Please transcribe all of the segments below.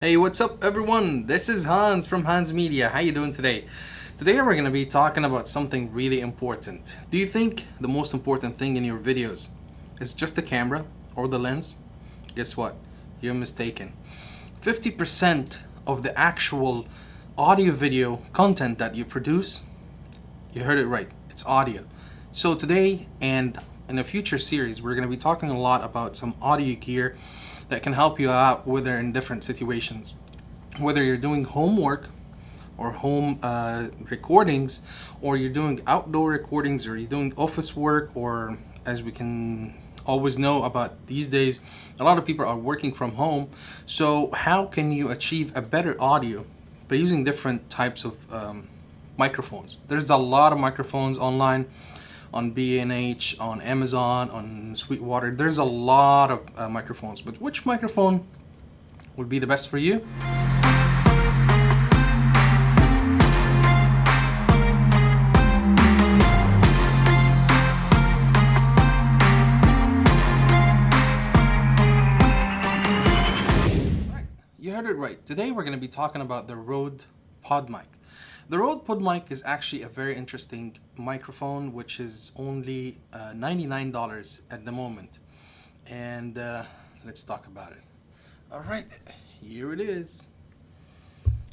Hey, what's up everyone? This is Hans from Hans Media. How you doing today? Today we're going to be talking about something really important. Do you think the most important thing in your videos is just the camera or the lens? Guess what? You're mistaken. 50% of the actual audio video content that you produce, you heard it right, it's audio. So today and in a future series, we're going to be talking a lot about some audio gear that can help you out whether in different situations, whether you're doing homework or home recordings, or you're doing outdoor recordings, or you're doing office work, or as we can always know about these days, a lot of people are working from home. So how can you achieve a better audio by using different types of microphones? There's a lot of microphones online on B&H, on Amazon, on Sweetwater. There's a lot of microphones, but which microphone would be the best for you? You heard it right. Today we're going to be talking about the Rode PodMic. The Rode PodMic is actually a very interesting microphone, which is only $99 at the moment. And let's talk about it. All right, here it is.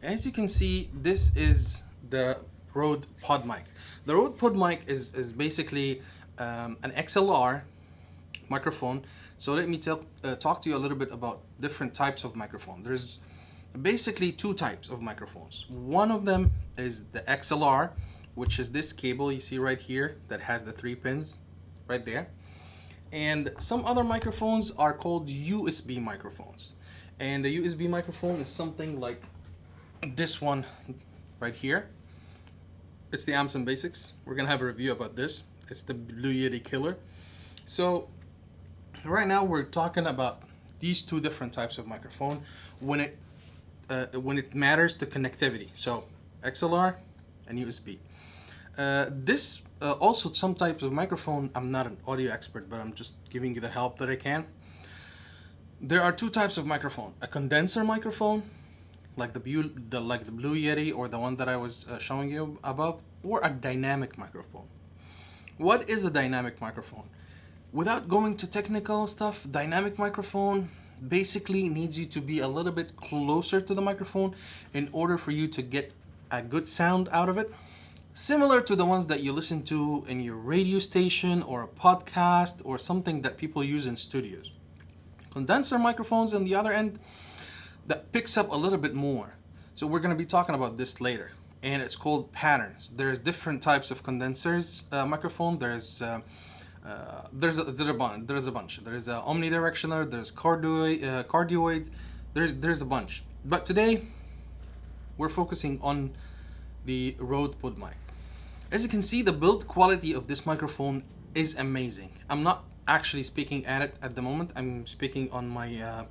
As you can see, this is the Rode PodMic. The Rode PodMic is basically an XLR microphone. So let me talk to you a little bit about different types of microphone. There's basically two types of microphones. One of them is the XLR, which is this cable you see right here that has the 3 pins right there. And some other microphones are called USB microphones. And the USB microphone is something like this one right here. It's the Amazon Basics. We're gonna have a review about this. It's the Blue Yeti Killer. So right now we're talking about these two different types of microphone when it matters to connectivity. So XLR and USB. This also some types of microphone. I'm not an audio expert, but I'm just giving you the help that I can. There are two types of microphone: a condenser microphone, like the Blue Yeti or the one that I was showing you above, or a dynamic microphone. What is a dynamic microphone? Without going to technical stuff, dynamic microphone basically needs you to be a little bit closer to the microphone in order for you to get a good sound out of it. Similar to the ones that you listen to in your radio station or a podcast or something that people use in studios. Condenser microphones on the other end, that picks up a little bit more. So we're going to be talking about this later. And it's called patterns. There's different types of condensers microphone. There's a bunch. There's omnidirectional. There's cardioid. There's a bunch. But today we're focusing on the Rode PodMic. As you can see, the build quality of this microphone is amazing. I'm not actually speaking at it at the moment. I'm speaking on my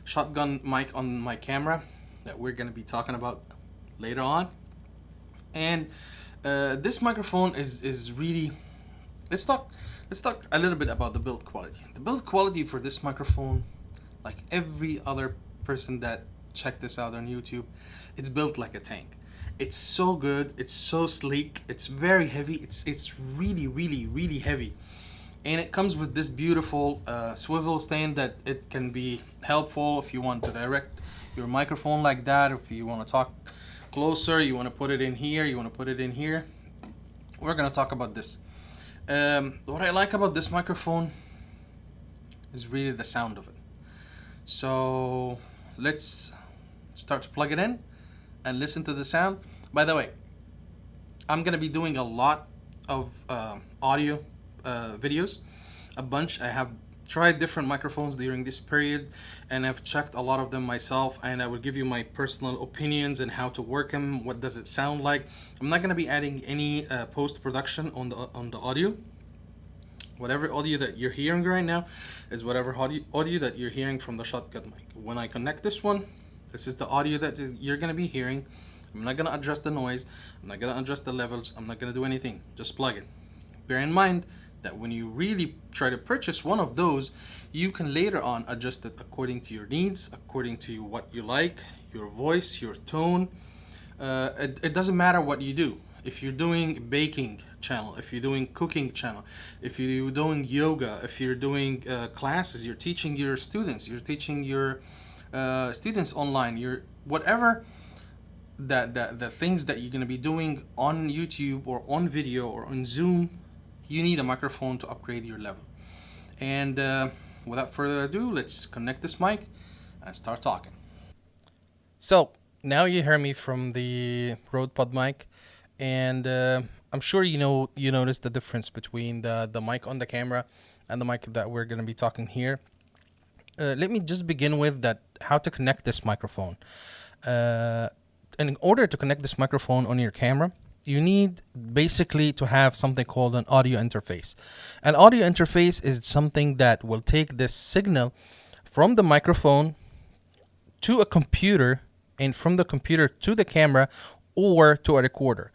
shotgun mic on my camera that we're going to be talking about later on. And this microphone is really. Let's talk a little bit about the build quality. The build quality for this microphone, like every other person that checked this out on YouTube, it's built like a tank. It's so good, it's so sleek, it's very heavy, it's really heavy. And it comes with this beautiful swivel stand that it can be helpful if you want to direct your microphone like that, if you want to talk closer, you want to put it in here, you want to put it in here. We're going to talk about this. What I like about this microphone is really the sound of it. So let's start to plug it in and listen to the sound. By the way, I'm gonna be doing a lot of audio videos, a bunch. I have tried different microphones during this period and I've checked a lot of them myself, and I will give you my personal opinions and how to work them, what does it sound like. I'm not gonna be adding any post-production on the audio. Whatever audio that you're hearing right now is whatever audio that you're hearing from the shotgun mic. When I connect this one, this is the audio that you're going to be hearing. I'm not going to adjust the noise. I'm not going to adjust the levels. I'm not going to do anything. Just plug it. Bear in mind, that when you really try to purchase one of those, you can later on adjust it according to your needs, according to what you like, your voice, your tone. It doesn't matter what you do. If you're doing baking channel, if you're doing cooking channel, if you're doing yoga, if you're doing classes, you're teaching your students, you're teaching your students online, you're whatever that the things that you're going to be doing on YouTube or on video or on Zoom, you need a microphone to upgrade your level. And without further ado, let's connect this mic and start talking. So now you hear me from the Rode PodMic, and I'm sure you noticed the difference between the mic on the camera and the mic that we're going to be talking here. Let me just begin with that how to connect this microphone. And in order to connect this microphone on your camera, you need basically to have something called an audio interface. An audio interface is something that will take this signal from the microphone to a computer, and from the computer to the camera or to a recorder.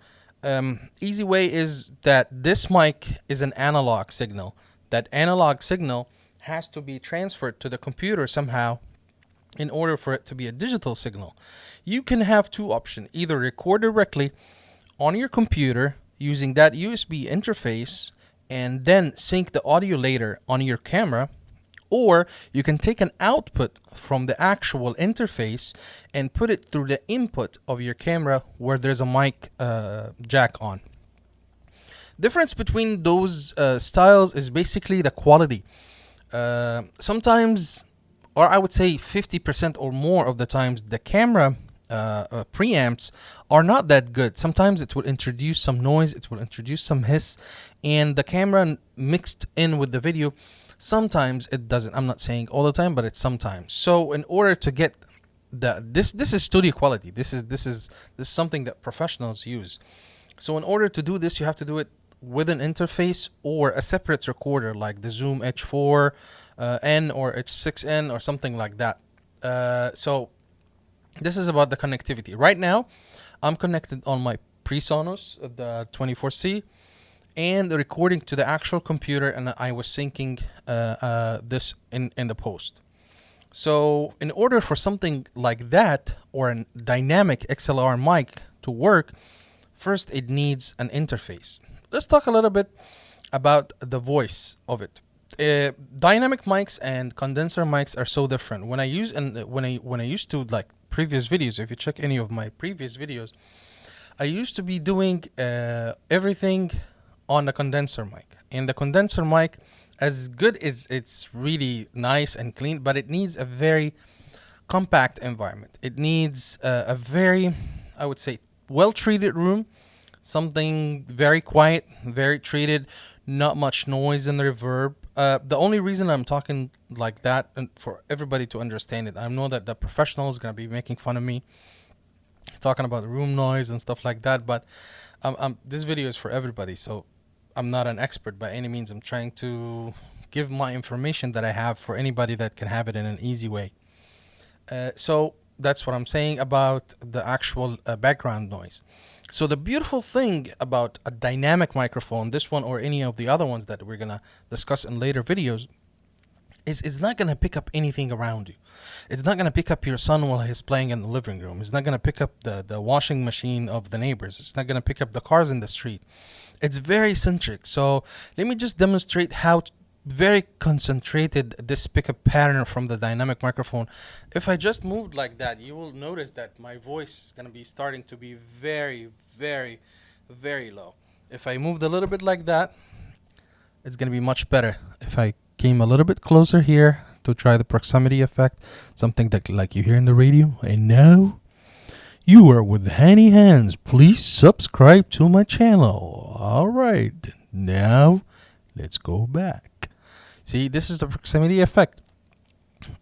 Easy way is that this mic is an analog signal. That analog signal has to be transferred to the computer somehow in order for it to be a digital signal. You can have two options: either record directly on your computer using that USB interface and then sync the audio later on your camera, or you can take an output from the actual interface and put it through the input of your camera where there's a mic jack on. Difference between those styles is basically the quality. Sometimes, or I would say 50% or more of the times, the camera preamps are not that good. Sometimes it will introduce some noise, it will introduce some hiss, and the camera mixed in with the video, sometimes it doesn't. I'm not saying all the time, but it's sometimes. So in order to get this is studio quality. This is something that professionals use. So in order to do this, you have to do it with an interface or a separate recorder like the Zoom H4 N or H6N or something like that. So this is about the connectivity. Right now, I'm connected on my PreSonus, the 24C, and recording to the actual computer, and I was syncing this in the post. So in order for something like that or a dynamic XLR mic to work, first it needs an interface. Let's talk a little bit about the voice of it. Dynamic mics and condenser mics are so different. When I used to, like, previous videos, if you check any of my previous videos, I used to be doing everything on the condenser mic. And the condenser mic, as good as it's really nice and clean, but it needs a very compact environment. It needs a very, I would say, well-treated room, something very quiet, very treated, not much noise in the reverb. The only reason I'm talking like that, and for everybody to understand it, I know that the professional is going to be making fun of me talking about room noise and stuff like that, but this video is for everybody, so I'm not an expert by any means. I'm trying to give my information that I have for anybody that can have it in an easy way. So that's what I'm saying about the actual background noise. So the beautiful thing about a dynamic microphone, this one or any of the other ones that we're going to discuss in later videos, is it's not going to pick up anything around you. It's not going to pick up your son while he's playing in the living room. It's not going to pick up the washing machine of the neighbors. It's not going to pick up the cars in the street. It's very centric. So let me just demonstrate how very concentrated this pickup pattern from the dynamic microphone. If I just moved like that, you will notice that my voice is going to be starting to be very, very, very low. If I moved a little bit like that, it's going to be much better. If I came a little bit closer here to try the proximity effect, something that like you hear in the radio. And now you are with Hanny Hands. Please subscribe to my channel. All right, now let's go back. See, this is the proximity effect.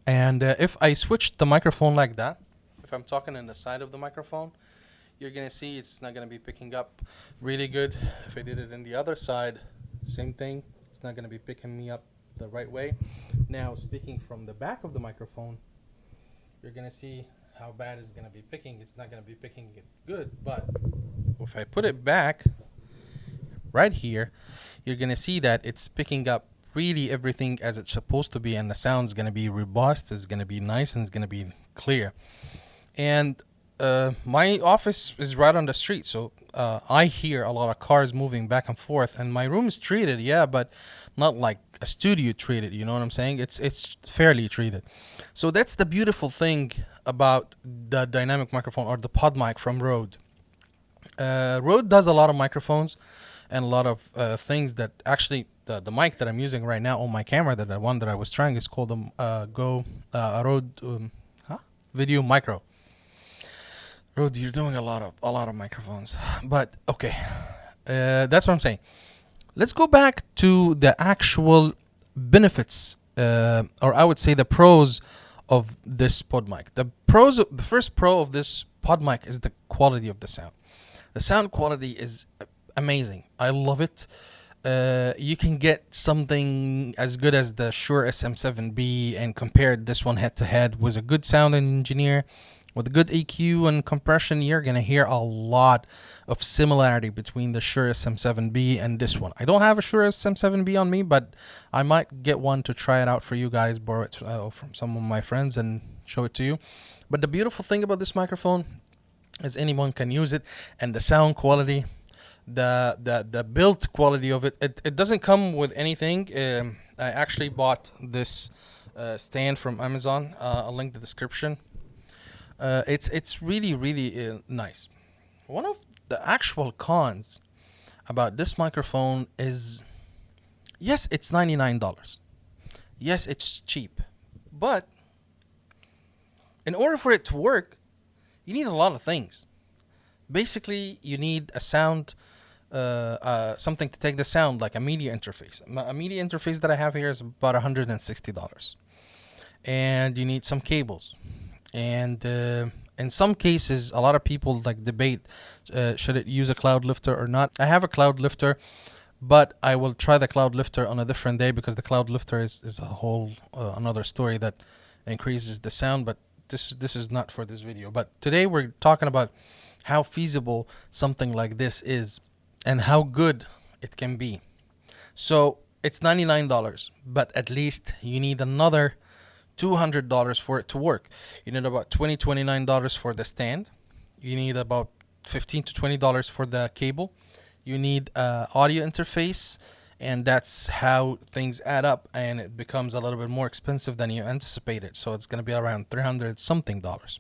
And if I switch the microphone like that, if I'm talking in the side of the microphone, you're going to see it's not going to be picking up really good. If I did it in the other side, same thing. It's not going to be picking me up the right way. Now, speaking from the back of the microphone, you're going to see how bad it's going to be picking. It's not going to be picking it good. But if I put it back right here, you're gonna see that it's picking up really everything as it's supposed to be, and the sound's gonna be robust, it's gonna be nice, and it's gonna be clear. And my office is right on the street, so I hear a lot of cars moving back and forth, and my room is treated, yeah, but not like a studio treated, you know what I'm saying? It's fairly treated. So that's the beautiful thing about the dynamic microphone, or the PodMic from Rode. Rode does a lot of microphones and a lot of things that actually the mic that I'm using right now on my camera, that the one that I was trying, is called Rode Video Micro. Rode, you're doing a lot of microphones, but okay, that's what I'm saying. Let's go back to the actual benefits, or I would say the pros of this PodMic. The first pro of this PodMic is the quality of the sound. The sound quality is amazing. I love it. You can get something as good as the Shure SM7B and compare this one head to head with a good sound engineer. With a good EQ and compression, you're going to hear a lot of similarity between the Shure SM7B and this one. I don't have a Shure SM7B on me, but I might get one to try it out for you guys, borrow it from some of my friends and show it to you. But the beautiful thing about this microphone is anyone can use it, and the sound quality, the build quality of it doesn't come with anything. I actually bought this stand from Amazon. I'll link the description. It's really nice. One of the actual cons about this microphone is, yes, it's $99. Yes, it's cheap, but in order for it to work, you need a lot of things. Basically, you need a sound, something to take the sound, like a media interface. A media interface that I have here is about $160, and you need some cables. And in some cases, a lot of people like debate, should it use a cloud lifter or not. I have a cloud lifter, but I will try the cloud lifter on a different day, because the cloud lifter is a whole another story that increases the sound. But this is not for this video. But today we're talking about how feasible something like this is and how good it can be. So it's $99, but at least you need another $200 for it to work. You need about $29 for the stand. You need about $15 to $20 for the cable. You need audio interface, and that's how things add up, and it becomes a little bit more expensive than you anticipated. So it's going to be around $300 something dollars.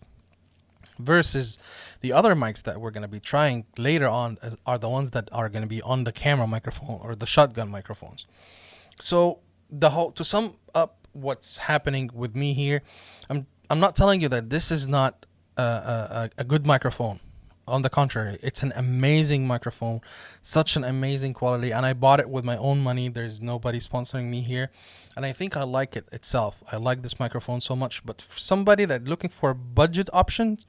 Versus the other mics that we're going to be trying later on are the ones that are going to be on the camera microphone or the shotgun microphones. So to sum up what's happening with me here, I'm not telling you that this is not a good microphone. On the contrary, it's an amazing microphone, such an amazing quality, and I bought it with my own money. There's nobody sponsoring me here, and I think I like it itself. I like this microphone so much. But for somebody that's looking for budget options,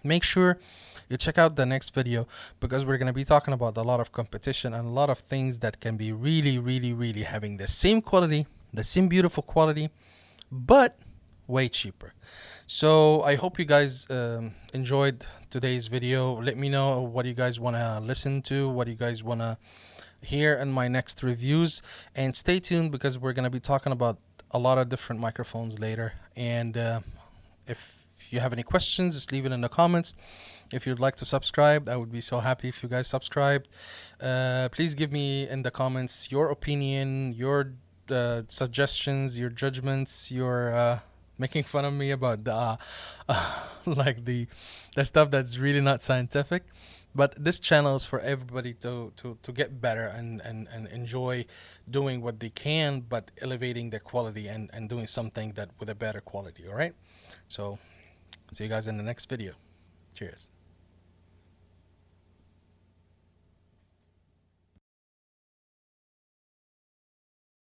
make sure you check out the next video, because we're going to be talking about a lot of competition and a lot of things that can be really having the same quality, the same beautiful quality, but way cheaper. So I hope you guys enjoyed today's video. Let me know what you guys want to listen to, what you guys want to hear in my next reviews, and stay tuned, because we're going to be talking about a lot of different microphones later. And if you have any questions, just leave it in the comments. If you'd like to subscribe, I would be so happy if you guys subscribed. Please give me in the comments your opinion, your suggestions, your judgments, your making fun of me about the like the stuff that's really not scientific. But this channel is for everybody to get better and enjoy doing what they can, but elevating their quality and doing something that with a better quality. All right, so see you guys in the next video. Cheers.